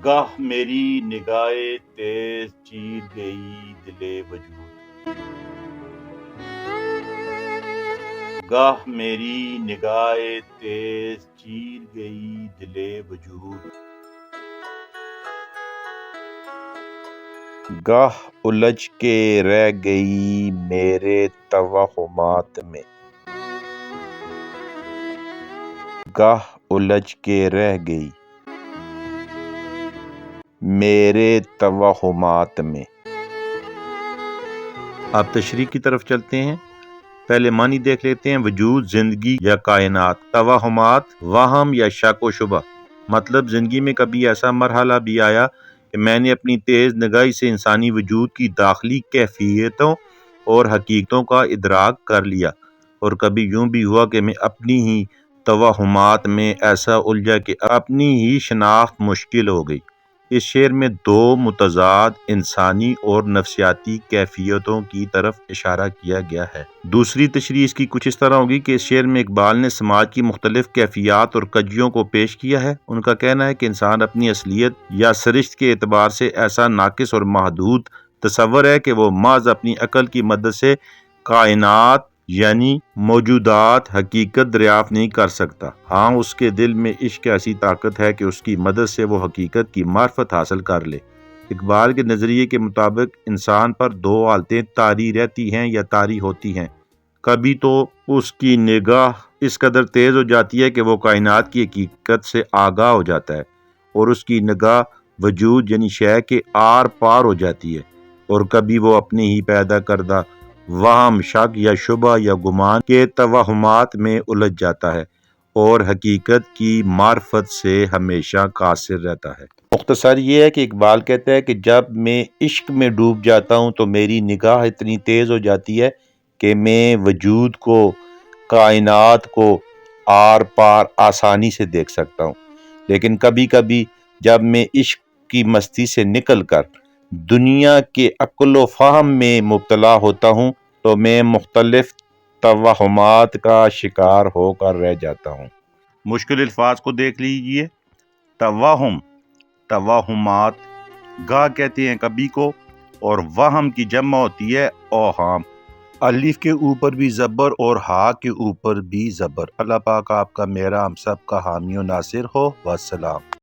گاہ میری نگاہ تیز چیر گئی دل وجود، گاہ میری نگاہ تیز چیر گئی دل وجود، گاہ الجھ کے رہ گئی میرے توہمات میں، گاہ الجھ کے رہ گئی میرے توہمات میں۔ اب تشریح کی طرف چلتے ہیں۔ پہلے معنی دیکھ لیتے ہیں۔ وجود، زندگی یا کائنات۔ توہمات، وہم یا شک و شبہ۔ مطلب زندگی میں کبھی ایسا مرحلہ بھی آیا کہ میں نے اپنی تیز نگاہی سے انسانی وجود کی داخلی کیفیتوں اور حقیقتوں کا ادراک کر لیا، اور کبھی یوں بھی ہوا کہ میں اپنی ہی توہمات میں ایسا الجھا کہ اپنی ہی شناخت مشکل ہو گئی۔ اس شعر میں دو متضاد انسانی اور نفسیاتی کیفیتوں کی طرف اشارہ کیا گیا ہے۔ دوسری تشریح اس کی کچھ اس طرح ہوگی کہ اس شعر میں اقبال نے سماج کی مختلف کیفیات اور کجیوں کو پیش کیا ہے۔ ان کا کہنا ہے کہ انسان اپنی اصلیت یا سرشت کے اعتبار سے ایسا ناقص اور محدود تصور ہے کہ وہ محض اپنی عقل کی مدد سے کائنات یعنی موجودات حقیقت دریافت نہیں کر سکتا۔ ہاں، اس کے دل میں عشق ایسی طاقت ہے کہ اس کی مدد سے وہ حقیقت کی معرفت حاصل کر لے۔ اقبال کے نظریے کے مطابق انسان پر دو حالتیں طاری رہتی ہیں یا طاری ہوتی ہیں۔ کبھی تو اس کی نگاہ اس قدر تیز ہو جاتی ہے کہ وہ کائنات کی حقیقت سے آگاہ ہو جاتا ہے، اور اس کی نگاہ وجود یعنی شے کے آر پار ہو جاتی ہے، اور کبھی وہ اپنے ہی پیدا کردہ وہم، شک یا شبہ یا گمان کے توہمات میں الجھ جاتا ہے اور حقیقت کی معرفت سے ہمیشہ قاصر رہتا ہے۔ مختصر یہ ہے کہ اقبال کہتا ہے کہ جب میں عشق میں ڈوب جاتا ہوں تو میری نگاہ اتنی تیز ہو جاتی ہے کہ میں وجود کو، کائنات کو آر پار آسانی سے دیکھ سکتا ہوں، لیکن کبھی کبھی جب میں عشق کی مستی سے نکل کر دنیا کے عقل و فہم میں مبتلا ہوتا ہوں تو میں مختلف توہمات کا شکار ہو کر رہ جاتا ہوں۔ مشکل الفاظ کو دیکھ لیجئے۔ توہم، توہمات، گاہ کہتے ہیں کبھی کو، اور وہم کی جمع ہوتی ہے اوہام۔ الف کے اوپر بھی زبر اور ہا کے اوپر بھی زبر۔ اللہ پاک آپ کا، میرا، ہم سب کا حامی و ناصر ہو۔ والسلام۔